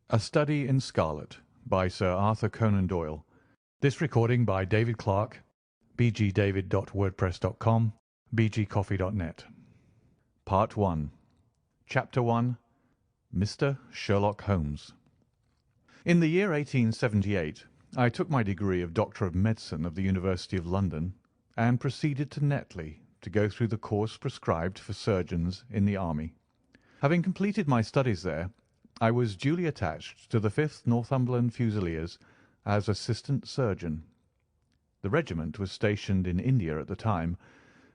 A Study in Scarlet by Sir Arthur Conan Doyle. This recording by David Clarke, bgdavid.wordpress.com, bgcoffee.net. Part 1. Chapter 1. Mr. Sherlock Holmes. In the year 1878, I took my degree of Doctor of Medicine of the University of London and proceeded to Netley to go through the course prescribed for surgeons in the army. Having completed my studies there, I was duly attached to the 5th Northumberland Fusiliers as assistant surgeon. The regiment was stationed in India at the time,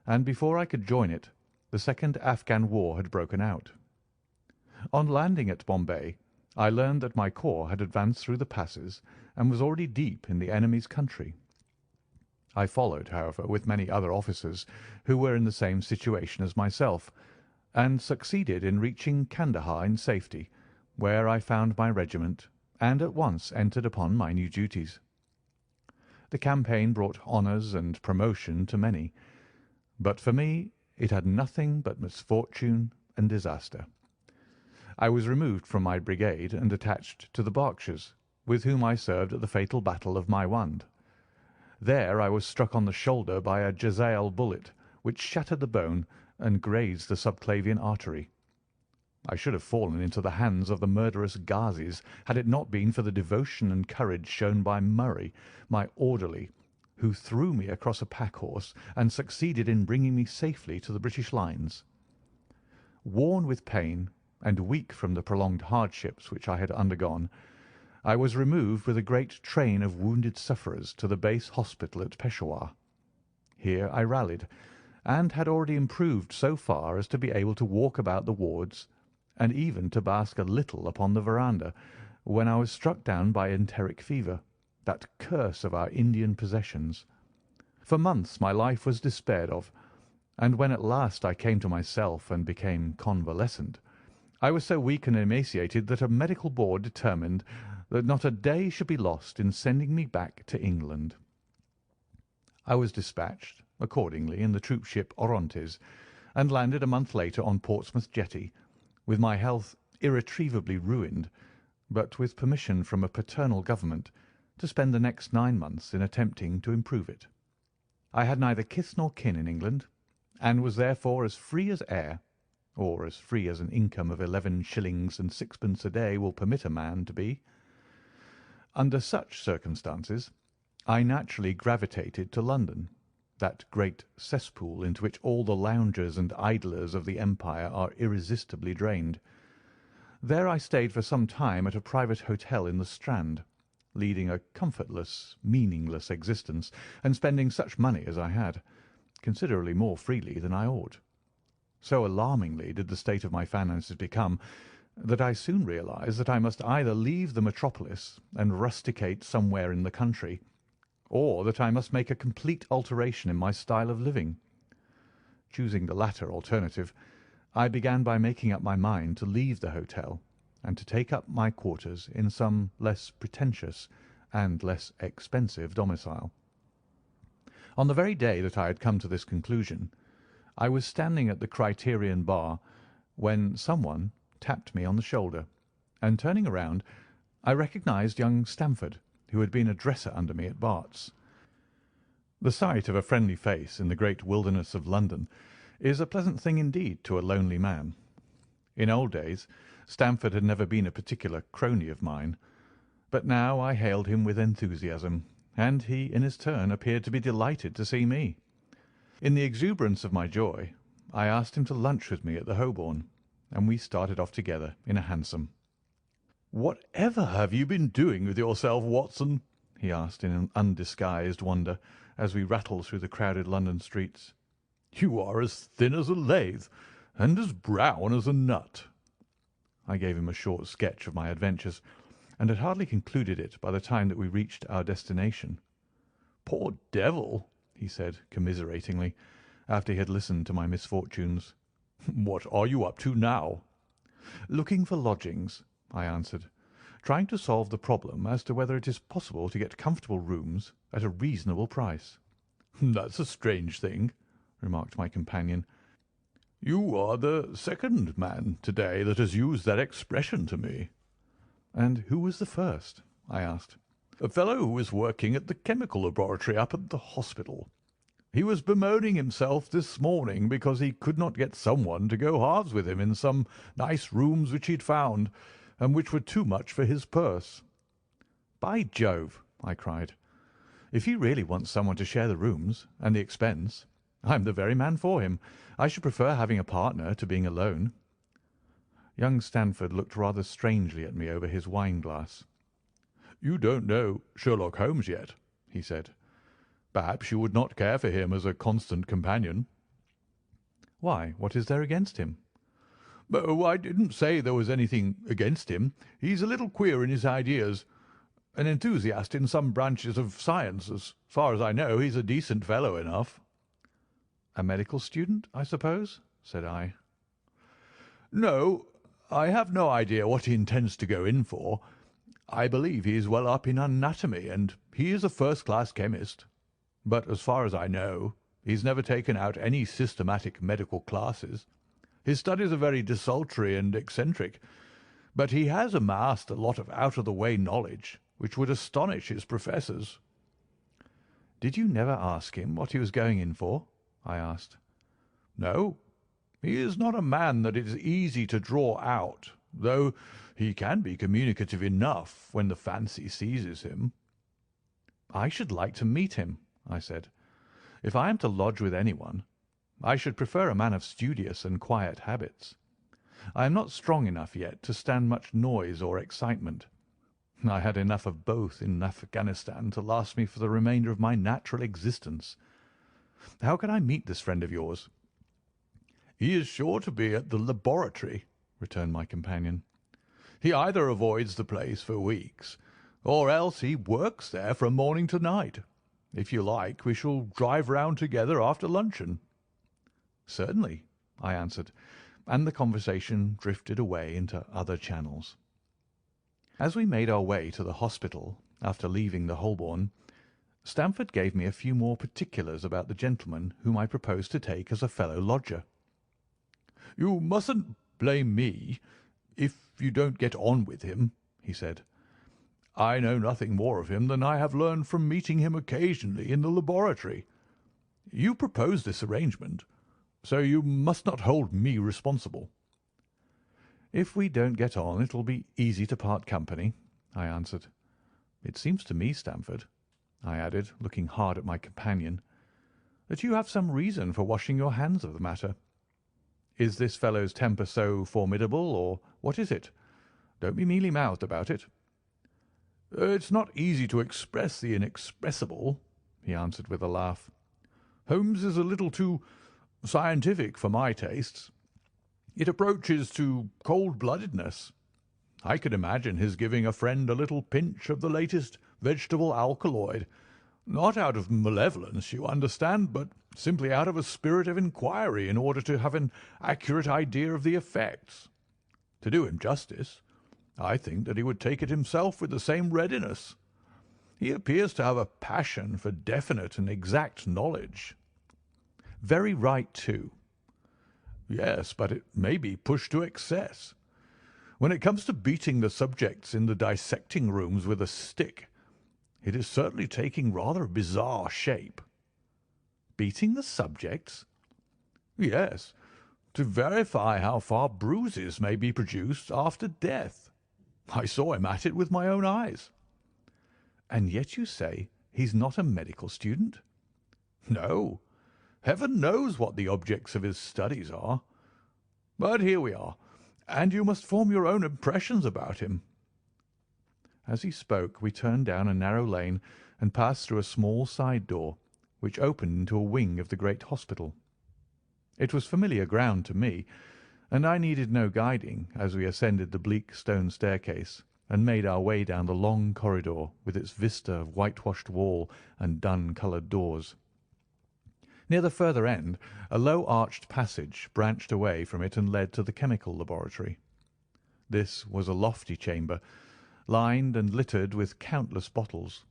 and before I could join it, the second Afghan war had broken out. On landing at Bombay, I learned that my corps had advanced through the passes and was already deep in the enemy's country. I followed, however, with many other officers who were in the same situation as myself, and succeeded in reaching Kandahar in safety, where I found my regiment and at once entered upon my new duties. The campaign brought honours and promotion to many, but for me it had nothing but misfortune and disaster. I was removed from my brigade and attached to the Berkshires, with whom I served at the fatal battle of Maiwand. There I was struck on the shoulder by a Jezail bullet, which shattered the bone and grazed the subclavian artery. I should have fallen into the hands of the murderous Ghazis had it not been for the devotion and courage shown by Murray, my orderly, who threw me across a pack-horse and succeeded in bringing me safely to the British lines. Worn with pain and weak from the prolonged hardships which I had undergone, I was removed with a great train of wounded sufferers to the base hospital at Peshawar. Here I rallied, and had already improved so far as to be able to walk about the wards and even to bask a little upon the veranda, when I was struck down by enteric fever, that curse of our Indian possessions. For months my life was despaired of, and when at last I came to myself and became convalescent, I was so weak and emaciated that a medical board determined that not a day should be lost in sending me back to England. I was dispatched, accordingly, in the troop ship Orontes, and landed a month later on Portsmouth jetty, with my health irretrievably ruined, but with permission from a paternal government to spend the next 9 months in attempting to improve it. I had neither kith nor kin in England, and was therefore as free as air, or as free as an income of 11 shillings and sixpence a day will permit a man to be. Under such circumstances, I naturally gravitated to London, that great cesspool into which all the loungers and idlers of the empire are irresistibly drained. There I stayed for some time at a private hotel in the Strand, leading a comfortless, meaningless existence, and spending such money as I had, considerably more freely than I ought. So alarmingly did the state of my finances become, that I soon realized that I must either leave the metropolis and rusticate somewhere in the country, or that I must make a complete alteration in my style of living. Choosing the latter alternative, I began by making up my mind to leave the hotel and to take up my quarters in some less pretentious and less expensive domicile. On the very day that I had come to this conclusion, I was standing at the Criterion bar when someone tapped me on the shoulder, and turning around, I recognized young Stamford, who had been a dresser under me at Bart's. The sight of a friendly face in the great wilderness of London is a pleasant thing indeed to a lonely man. In old days Stamford had never been a particular crony of mine, but now I hailed him with enthusiasm, and he in his turn appeared to be delighted to see me. In the exuberance of my joy, I asked him to lunch with me at the Holborn, and we started off together in a hansom. "Whatever have you been doing with yourself, Watson?" he asked in an undisguised wonder, as we rattled through the crowded London streets. "You are as thin as a lathe, and as brown as a nut." I gave him a short sketch of my adventures, and had hardly concluded it by the time that we reached our destination. "Poor devil!" he said commiseratingly, after he had listened to my misfortunes. "What are you up to now?" "Looking for lodgings," I answered, "trying to solve the problem as to whether it is possible to get comfortable rooms at a reasonable price." "That's a strange thing," remarked my companion. "You are the second man to-day that has used that expression to me." "And who was the first?" I asked. "A fellow who was working at the chemical laboratory up at the hospital. He was bemoaning himself this morning because he could not get someone to go halves with him in some nice rooms which he'd found, and which were too much for his purse." "By Jove!" I cried. "If he really wants someone to share the rooms and the expense, I'm the very man for him. I should prefer having a partner to being alone." Young Stamford looked rather strangely at me over his wine-glass. "You don't know Sherlock Holmes yet," he said. "Perhaps you would not care for him as a constant companion." "Why, what is there against him?" "Oh, I didn't say there was anything against him. He's a little queer in his ideas. An enthusiast in some branches of science. As far as I know, he's a decent fellow enough." "A medical student, I suppose?" said I. "No, I have no idea what he intends to go in for. I believe he is well up in anatomy, and he is a first-class chemist. But as far as I know, he's never taken out any systematic medical classes. His studies are very desultory and eccentric, but he has amassed a lot of out-of-the-way knowledge which would astonish his professors." "Did you never ask him what he was going in for?" I asked. "No. He is not a man that it is easy to draw out, though he can be communicative enough when the fancy seizes him." "I should like to meet him," I said. "If I am to lodge with anyone, I should prefer a man of studious and quiet habits. I am not strong enough yet to stand much noise or excitement. I had enough of both in Afghanistan to last me for the remainder of my natural existence. How can I meet this friend of yours?" "He is sure to be at the laboratory," returned my companion. "He either avoids the place for weeks, or else he works there from morning to night. If you like, we shall drive round together after luncheon." "Certainly," I answered, and the conversation drifted away into other channels. As we made our way to the hospital after leaving the Holborn, Stamford gave me a few more particulars about the gentleman whom I proposed to take as a fellow lodger. "You mustn't blame me if you don't get on with him," he said. "I know nothing more of him than I have learned from meeting him occasionally in the laboratory. You proposed this arrangement, so you must not hold me responsible." "If we don't get on, it will be easy to part company," I answered. "It seems to me, Stamford," I added, looking hard at my companion, "that you have some reason for washing your hands of the matter. Is this fellow's temper so formidable, or what is it? Don't be mealy-mouthed about it." "It's not easy to express the inexpressible," he answered with a laugh. "Holmes is a little too scientific for my tastes. It approaches to cold-bloodedness. I could imagine his giving a friend a little pinch of the latest vegetable alkaloid, not out of malevolence, you understand, but simply out of a spirit of inquiry in order to have an accurate idea of the effects. To do him justice, I think that he would take it himself with the same readiness. He appears to have a passion for definite and exact knowledge." "Very right, too." "Yes, but it may be pushed to excess. When it comes to beating the subjects in the dissecting rooms with a stick, it is certainly taking rather a bizarre shape." "Beating the subjects?" "Yes, to verify how far bruises may be produced after death. I saw him at it with my own eyes." "And yet you say he's not a medical student?" "No. Heaven knows what the objects of his studies are. But here we are, and you must form your own impressions about him." As he spoke, we turned down a narrow lane and passed through a small side door, which opened into a wing of the great hospital. It was familiar ground to me, and I needed no guiding as we ascended the bleak stone staircase and made our way down the long corridor with its vista of whitewashed wall and dun-coloured doors. Near the further end, a low arched passage branched away from it and led to the chemical laboratory. This was a lofty chamber, lined and littered with countless bottles.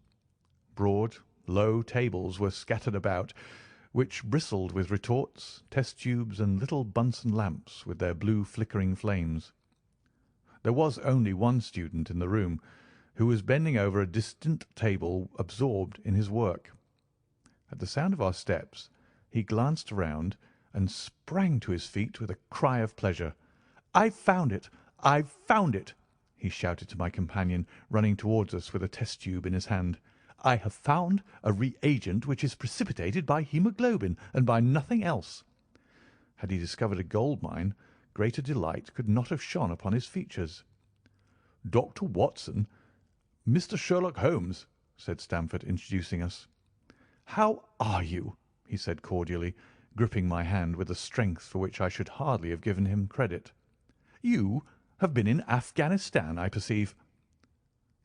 Broad, low tables were scattered about, which bristled with retorts, test tubes, and little Bunsen lamps with their blue flickering flames. There was only one student in the room, who was bending over a distant table absorbed in his work. At the sound of our steps he glanced round and sprang to his feet with a cry of pleasure. "I've found it! I've found it!" he shouted to my companion, running towards us with a test tube in his hand. "I have found a reagent which is precipitated by haemoglobin and by nothing else." Had he discovered a gold mine, greater delight could not have shone upon his features. "Dr. Watson, Mr. Sherlock Holmes," said Stamford, introducing us. "How are you?" he said cordially, gripping my hand with a strength for which I should hardly have given him credit. "You have been in Afghanistan, I perceive."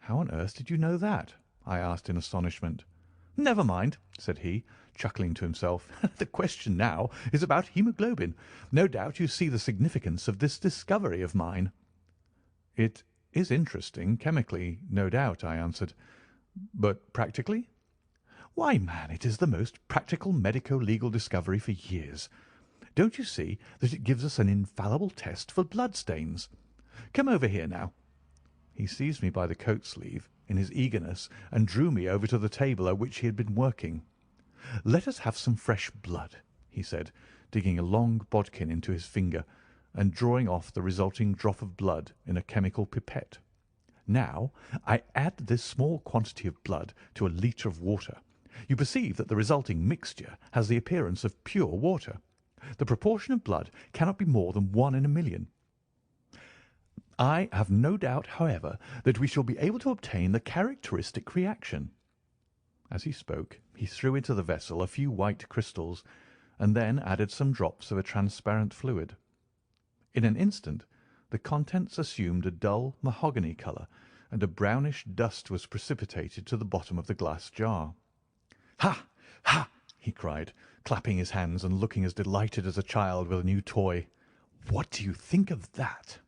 "How on earth did you know that?" I asked in astonishment. "Never mind," said he, chuckling to himself. "The question now is about haemoglobin. No doubt you see the significance of this discovery of mine." "It is interesting, chemically, no doubt," I answered. "But practically?" "Why, man, it is the most practical medico-legal discovery for years. Don't you see that it gives us an infallible test for blood stains? Come over here now." He seized me by the coat sleeve in his eagerness and drew me over to the table at which he had been working. "Let us have some fresh blood," he said, digging a long bodkin into his finger and drawing off the resulting drop of blood in a chemical pipette. "Now I add this small quantity of blood to a litre of water. You perceive that the resulting mixture has the appearance of pure water. The proportion of blood cannot be more than 1 in a million. I have no doubt, however, that we shall be able to obtain the characteristic reaction." As he spoke, he threw into the vessel a few white crystals, and then added some drops of a transparent fluid. In an instant the contents assumed a dull mahogany colour, and a brownish dust was precipitated to the bottom of the glass jar. "Ha! Ha!" he cried, clapping his hands and looking as delighted as a child with a new toy. "What do you think of that?"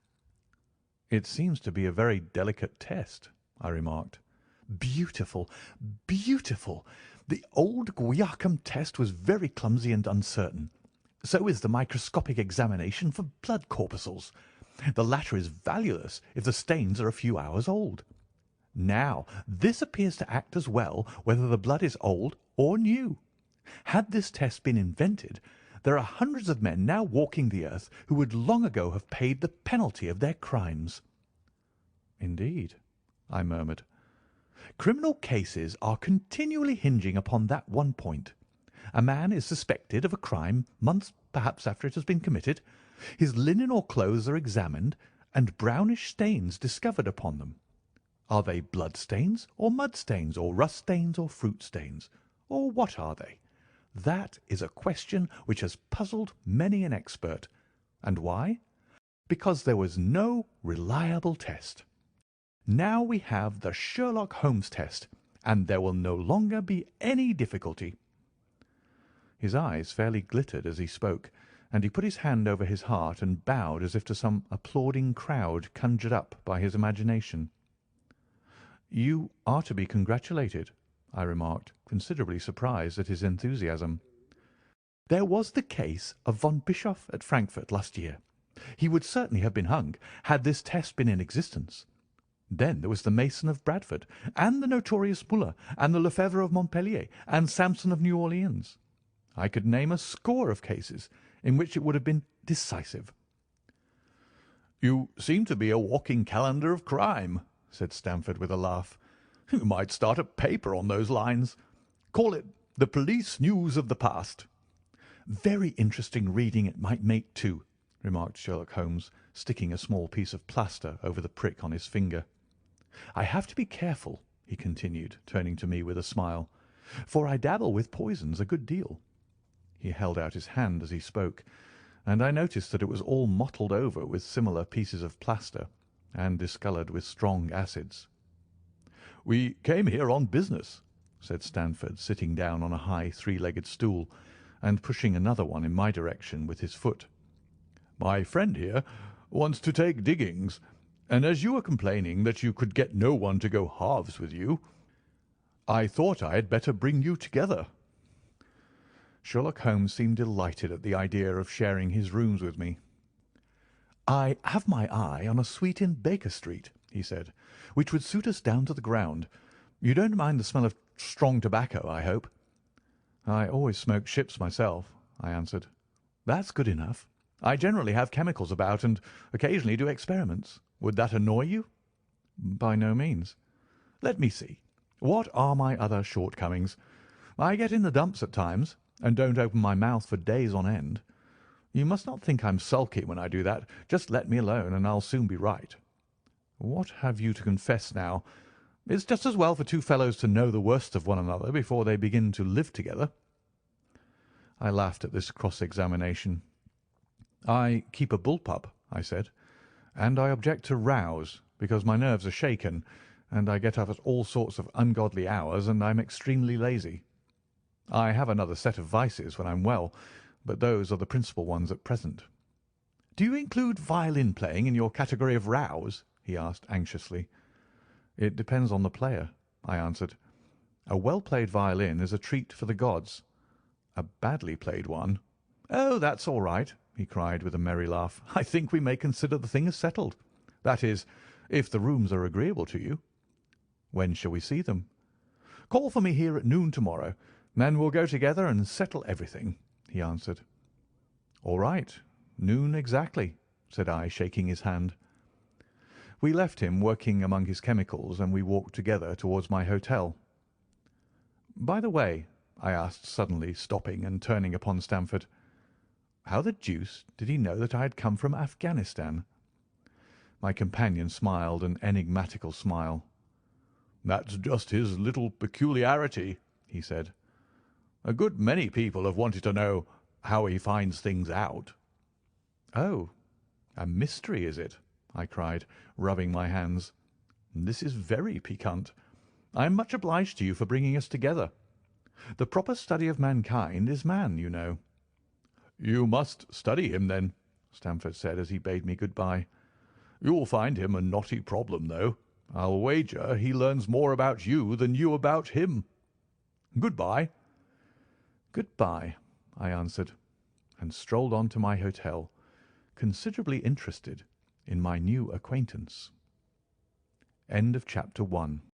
"It seems to be a very delicate test," I remarked. "Beautiful, beautiful. The old Guiacum test was very clumsy and uncertain. So is the microscopic examination for blood corpuscles. The latter is valueless if the stains are a few hours old. Now, this appears to act as well whether the blood is old or new. Had this test been invented, there are hundreds of men now walking the earth who would long ago have paid the penalty of their crimes." "Indeed," I murmured. "Criminal cases are continually hinging upon that one point. A man is suspected of a crime months perhaps after it has been committed. His linen or clothes are examined, and brownish stains discovered upon them. Are they blood stains, or mud stains, or rust stains, or fruit stains, or what are they? That is a question which has puzzled many an expert. And why? Because there was no reliable test. Now we have the Sherlock Holmes test, and there will no longer be any difficulty." His eyes fairly glittered as he spoke, and he put his hand over his heart and bowed as if to some applauding crowd conjured up by his imagination. "You are to be congratulated," I remarked, considerably surprised at his enthusiasm. "There was the case of von Bischoff at Frankfurt last year. He would certainly have been hung had this test been in existence. Then there was the Mason of Bradford, and the notorious Muller, and the Lefebvre of Montpellier, and Samson of New Orleans. I could name a score of cases in which it would have been decisive." "You seem to be a walking calendar of crime," said Stamford with a laugh. "You might start a paper on those lines. Call it the Police News of the Past." "Very interesting reading it might make, too," remarked Sherlock Holmes, sticking a small piece of plaster over the prick on his finger. "I have to be careful," he continued, turning to me with a smile, "for I dabble with poisons a good deal." He held out his hand as he spoke, and I noticed that it was all mottled over with similar pieces of plaster and discoloured with strong acids. "We came here on business," said Stamford, sitting down on a high three-legged stool and pushing another one in my direction with his foot. "My friend here wants to take diggings, and as you were complaining that you could get no one to go halves with you, I thought I had better bring you together." Sherlock Holmes seemed delighted at the idea of sharing his rooms with me. "I have my eye on a suite in Baker Street," he said, "which would suit us down to the ground. You don't mind the smell of strong tobacco, I hope?" "I always smoke ships myself," I answered. "That's good enough. I generally have chemicals about and occasionally do experiments. Would that annoy you?" "By no means." "Let me see. What are my other shortcomings? I get in the dumps at times, and don't open my mouth for days on end. You must not think I'm sulky when I do that. Just let me alone, and I'll soon be right. What have you to confess now? It's just as well for two fellows to know the worst of one another before they begin to live together." I laughed at this cross-examination. "I keep a bull-pup," I said, "and I object to rows because my nerves are shaken, and I get up at all sorts of ungodly hours, and I'm extremely lazy. I have another set of vices when I'm well, but those are the principal ones at present." "Do you include violin playing in your category of rows?" he asked anxiously. "It depends on the player," I answered. "A well-played violin is a treat for the gods. A badly played one—" "Oh, that's all right," he cried with a merry laugh. "I think we may consider the thing as settled. That is, if the rooms are agreeable to you." "When shall we see them?" "Call for me here at noon to-morrow, and we'll go together and settle everything," he answered. "All right, noon exactly," said I, shaking his hand. We left him working among his chemicals, and we walked together towards my hotel. "By the way," I asked suddenly, stopping and turning upon Stamford, "how the deuce did he know that I had come from Afghanistan?" My companion smiled an enigmatical smile. "That's just his little peculiarity," he said. "A good many people have wanted to know how he finds things out." "Oh, a mystery, is it?" I cried, rubbing my hands. "This is very piquant. I am much obliged to you for bringing us together. The proper study of mankind is man, you know." "You must study him, then," Stamford said as he bade me good-bye. "You'll find him a knotty problem, though. I'll wager he learns more about you than you about him. Good-bye." "Good-bye," I answered, and strolled on to my hotel, considerably interested in my new acquaintance. End of chapter 1.